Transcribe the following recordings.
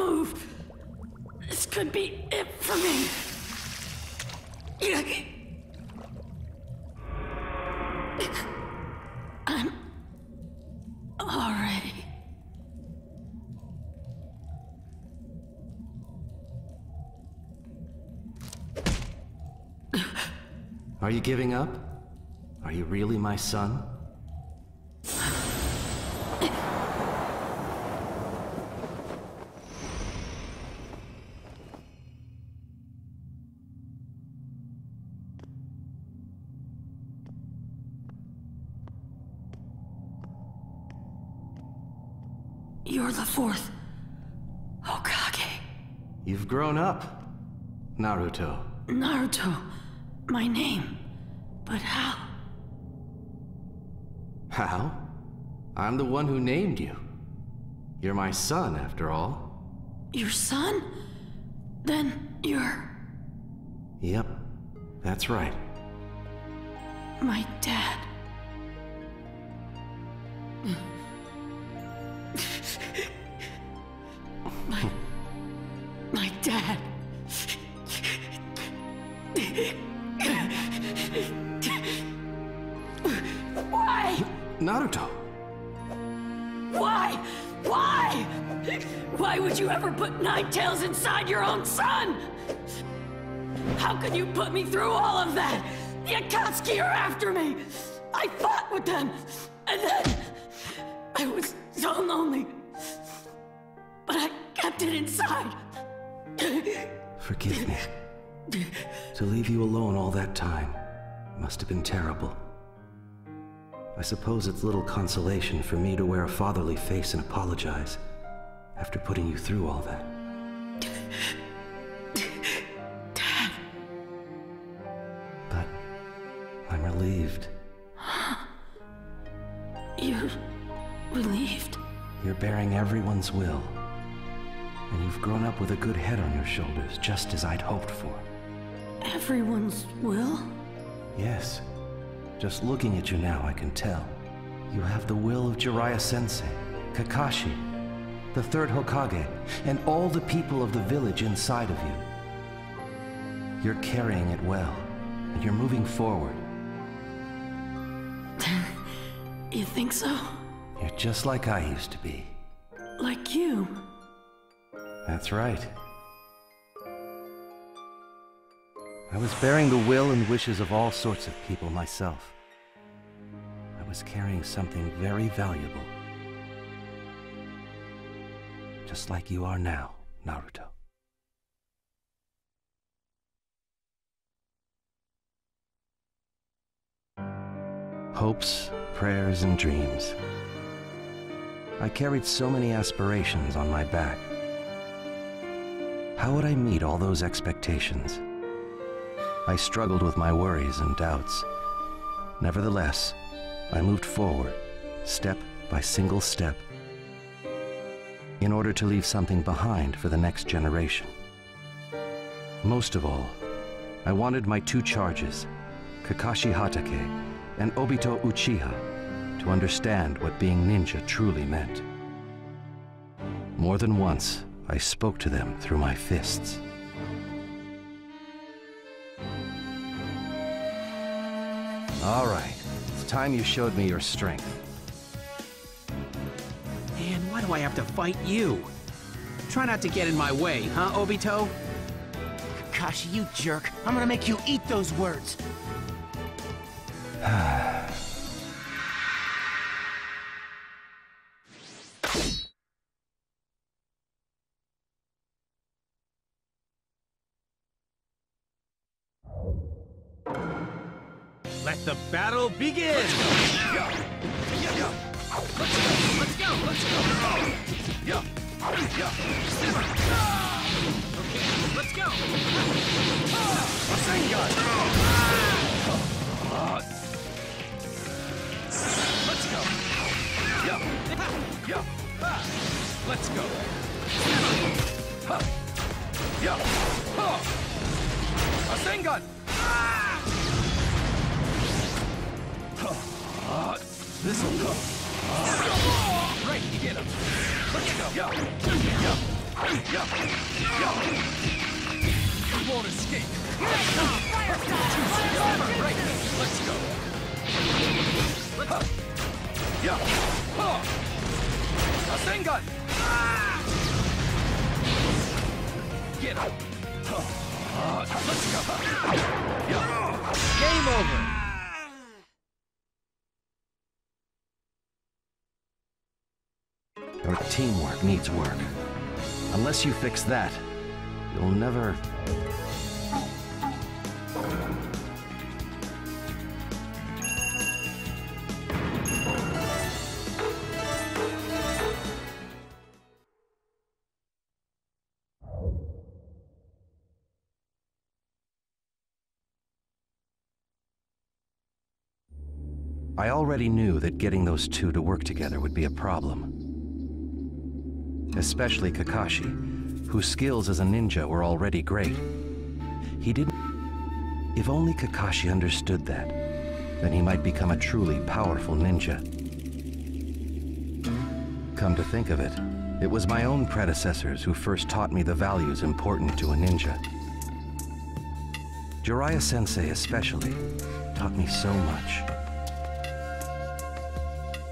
move. This could be it for me. I'm all ready. Are you giving up? Are you really my son? You're the fourth Hokage. You've grown up, Naruto. Naruto, my name. But how? How? I'm the one who named you. You're my son, after all. Your son? Then you're... Yep, that's right. My dad. My dad. Why? Naruto. Why? Why? Why would you ever put 9 tails inside your own son? How could you put me through all of that? The Akatsuki are after me. I fought with them, and then I was so lonely. But I kept it inside. Forgive me. To leave you alone all that time must have been terrible. I suppose it's little consolation for me to wear a fatherly face and apologize after putting you through all that. Dad. But I'm relieved. You're relieved? You're bearing everyone's will. And you've grown up with a good head on your shoulders, just as I'd hoped for. Everyone's will? Yes. Just looking at you now, I can tell. You have the will of Jiraiya Sensei, Kakashi, the third Hokage, and all the people of the village inside of you. You're carrying it well, and you're moving forward. You think so? You're just like I used to be. Like you? That's right. I was bearing the will and wishes of all sorts of people myself. I was carrying something very valuable. Just like you are now, Naruto. Hopes, prayers, and dreams. I carried so many aspirations on my back. How would I meet all those expectations? I struggled with my worries and doubts. Nevertheless, I moved forward, step by single step, in order to leave something behind for the next generation. Most of all, I wanted my 2 charges, Kakashi Hatake and Obito Uchiha, to understand what being ninja truly meant. More than once, I spoke to them through my fists. All right, it's time you showed me your strength. Man, why do I have to fight you? Try not to get in my way, huh, Obito? Kakashi, you jerk. I'm gonna make you eat those words. Let the battle begin! Let's go! Okay, let's go! Rasengan! Let's go! Let's go! Rasengan! This'll go. Right, you get him. Let's go. You won't escape. Let's go. Sengun! Get up. Let's go. Game over. Your teamwork needs work. Unless you fix that, you'll never... I already knew that getting those two to work together would be a problem. Especially Kakashi, whose skills as a ninja were already great. He didn't... If only Kakashi understood that, then he might become a truly powerful ninja. Come to think of it, it was my own predecessors who first taught me the values important to a ninja. Jiraiya Sensei especially taught me so much.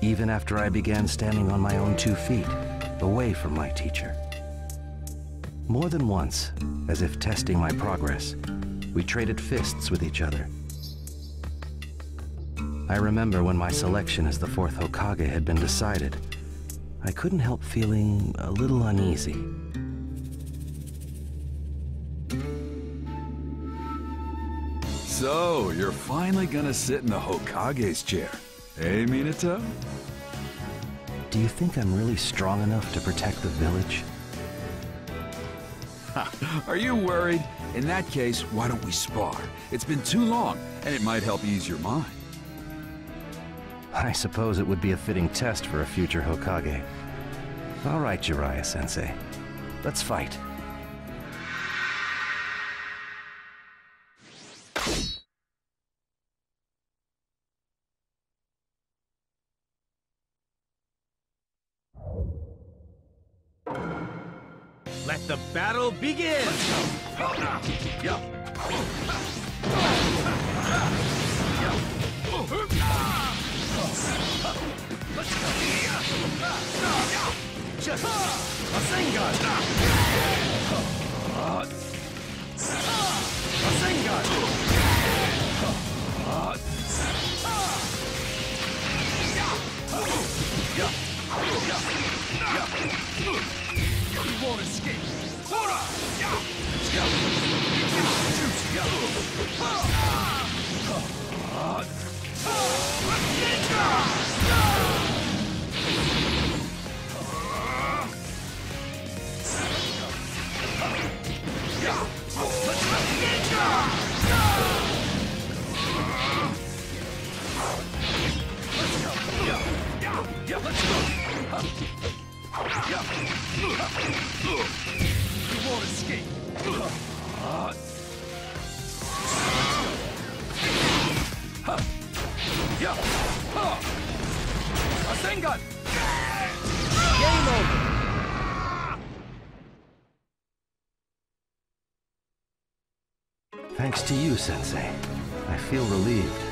Even after I began standing on my own 2 feet, away from my teacher. More than once, as if testing my progress, we traded fists with each other. I remember when my selection as the 4th Hokage had been decided, I couldn't help feeling a little uneasy. So, you're finally gonna sit in the Hokage's chair. Hey, Minato? Do you think I'm really strong enough to protect the village? Are you worried? In that case, why don't we spar? It's been too long, and it might help ease your mind. I suppose it would be a fitting test for a future Hokage. All right, Jiraiya Sensei. Let's fight. Let the battle begin! Just a Sengun! A Sengun! You won't escape! Let's go! You won't escape! A Sengun! Game over! Thanks to you, Sensei. I feel relieved.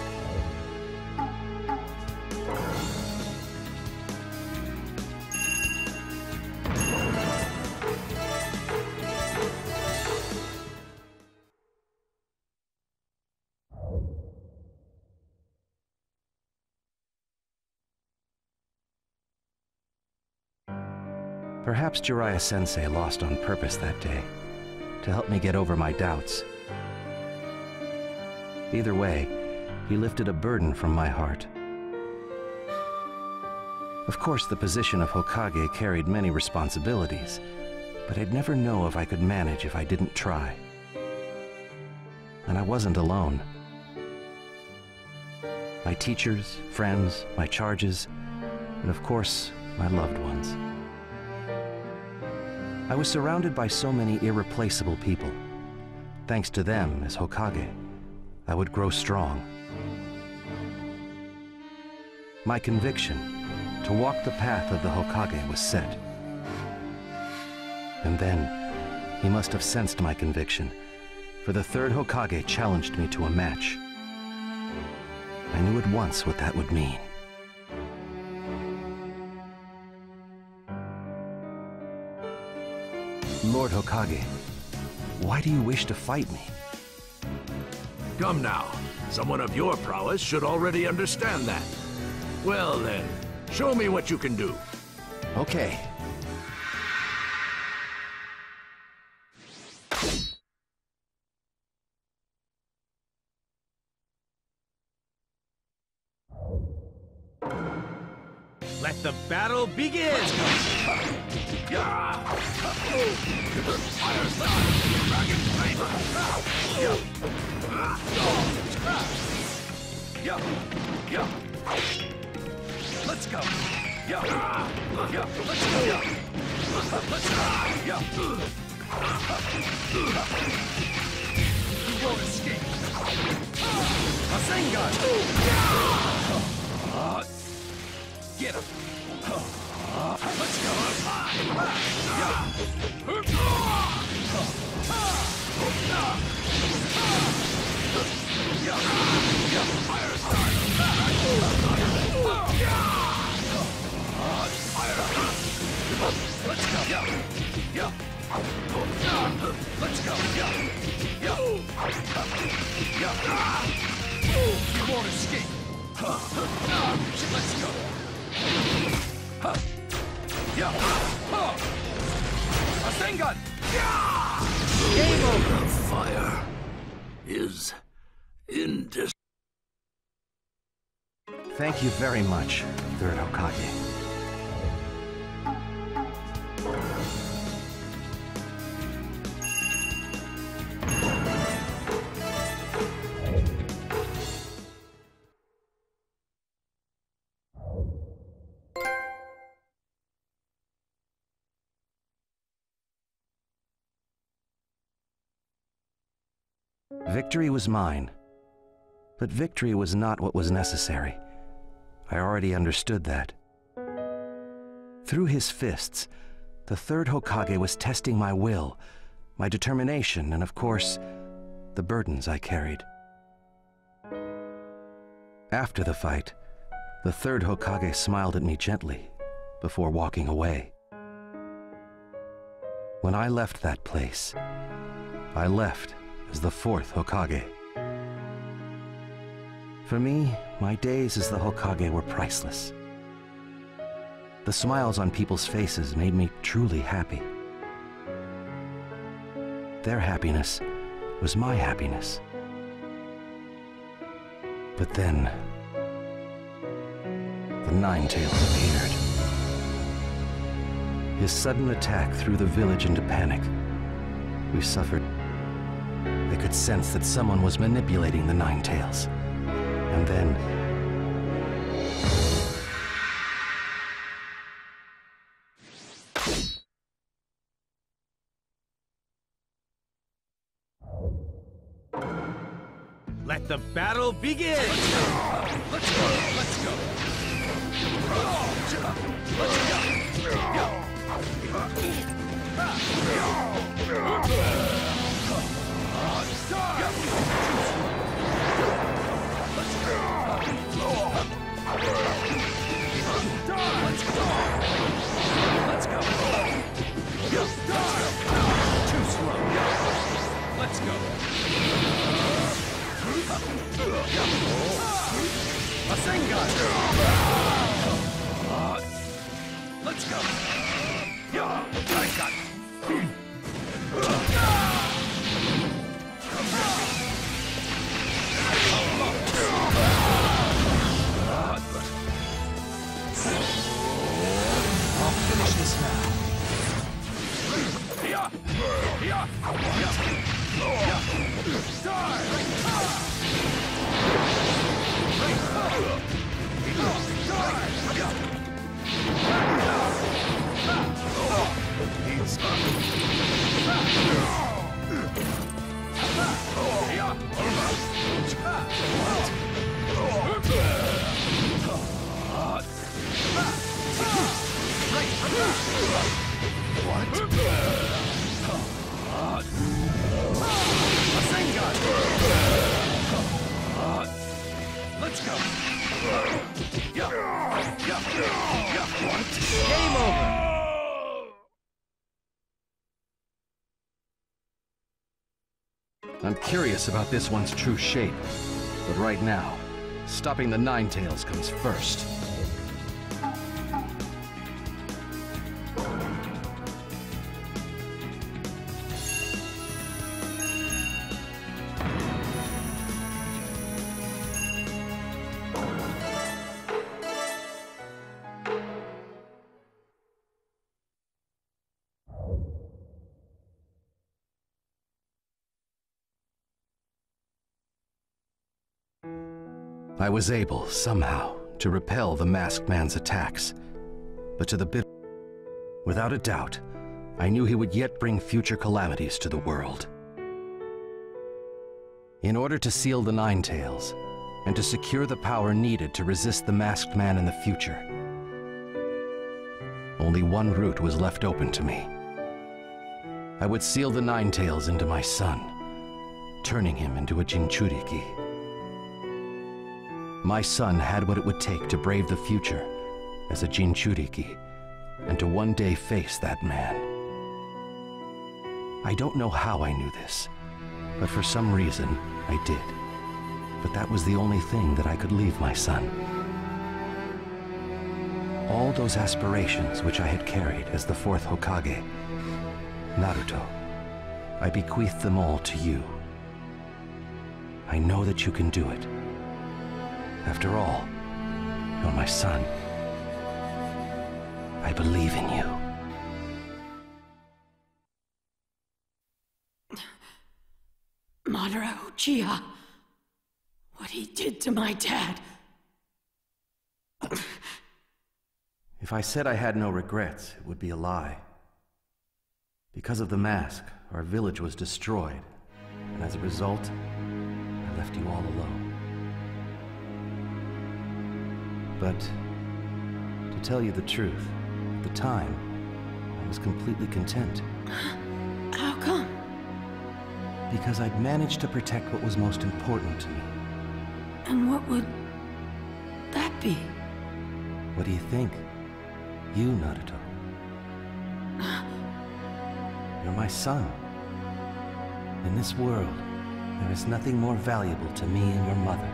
Perhaps Jiraiya Sensei lost on purpose that day, to help me get over my doubts. Either way, he lifted a burden from my heart. Of course, the position of Hokage carried many responsibilities, but I'd never know if I could manage if I didn't try. And I wasn't alone. My teachers, friends, my charges, and of course, my loved ones. I was surrounded by so many irreplaceable people. Thanks to them, as Hokage, I would grow strong. My conviction to walk the path of the Hokage was set. And then, he must have sensed my conviction, for the third Hokage challenged me to a match. I knew at once what that would mean. Lord Hokage, why do you wish to fight me? Come now. Someone of your prowess should already understand that. Well then, show me what you can do. Okay. Let the battle begin! Let's go. Let's go. You won't escape. Rasengan! Get him. Let's go. Fire start. Let's go. Let's go. You won't escape. Let's go. Rasengan! Game over! The fire is indestructible. Thank you very much, third Hokage. Victory was mine, but victory was not what was necessary. I already understood that. Through his fists, the third Hokage was testing my will, my determination, and of course, the burdens I carried. After the fight, the third Hokage smiled at me gently before walking away. When I left that place, I left as the fourth Hokage. For me, my days as the Hokage were priceless. The smiles on people's faces made me truly happy. Their happiness was my happiness. But then, the Nine-Tails appeared. His sudden attack threw the village into panic. We suffered. I could sense that someone was manipulating the Nine-Tails. And then... Let the battle begin! Let's go! Let's go! Let's go! Let's go! Too slow! Let's go! Rasengan! Let's go! I got it! I'll finish this now. What? Game over! I'm curious about this one's true shape, but right now, stopping the Nine Tails comes first. I was able, somehow, to repel the masked man's attacks. But to the bitter... Without a doubt, I knew he would yet bring future calamities to the world. In order to seal the Nine Tails, and to secure the power needed to resist the masked man in the future, only one route was left open to me. I would seal the Nine Tails into my son, turning him into a Jinchuriki. My son had what it would take to brave the future as a Jinchuriki, and to one day face that man. I don't know how I knew this, but for some reason, I did. But that was the only thing that I could leave my son. All those aspirations which I had carried as the fourth Hokage, Naruto, I bequeath them all to you. I know that you can do it. After all, you're my son. I believe in you. Madara Uchiha, what he did to my dad. If I said I had no regrets, it would be a lie. Because of the mask, our village was destroyed, and as a result, I left you all alone. But, to tell you the truth, at the time, I was completely content. How come? Because I'd managed to protect what was most important to me. And what would that be? What do you think? You, Naruto. You're my son. In this world, there is nothing more valuable to me and your mother.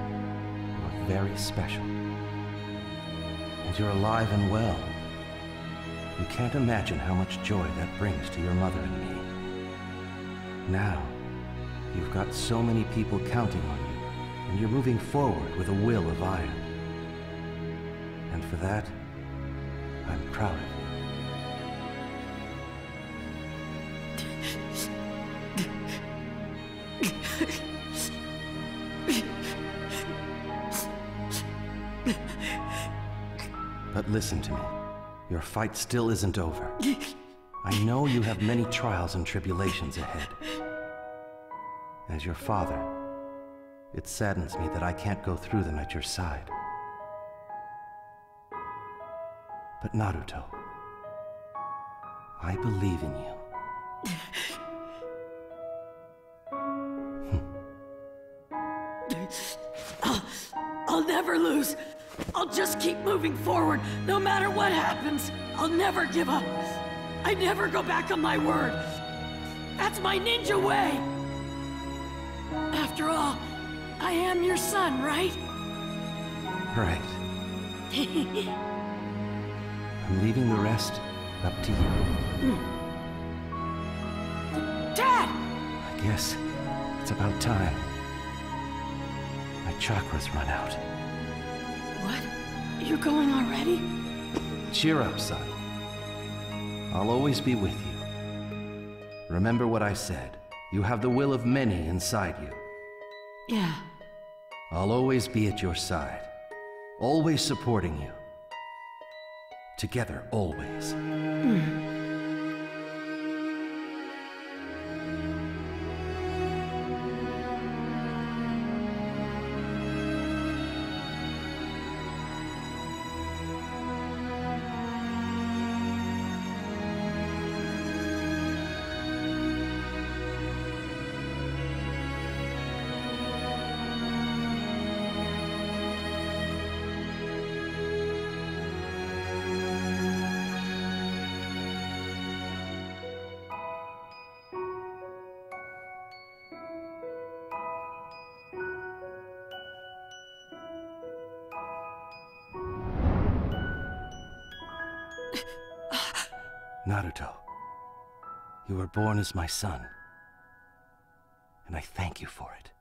You are very special. And you're alive and well. You can't imagine how much joy that brings to your mother and me. Now, you've got so many people counting on you, and you're moving forward with a will of iron. And for that, I'm proud of you. But listen to me. Your fight still isn't over. I know you have many trials and tribulations ahead. As your father, it saddens me that I can't go through them at your side. But Naruto, I believe in you. I'll never lose. I'll just keep moving forward, no matter what happens. I'll never give up. I never go back on my word. That's my ninja way. After all, I am your son, right? Right. I'm leaving the rest up to you. Dad! I guess it's about time. My chakras run out. What? You're going already? Cheer up, son. I'll always be with you. Remember what I said. You have the will of many inside you. Yeah. I'll always be at your side. Always supporting you. Together, always. Naruto, you were born as my son, and I thank you for it.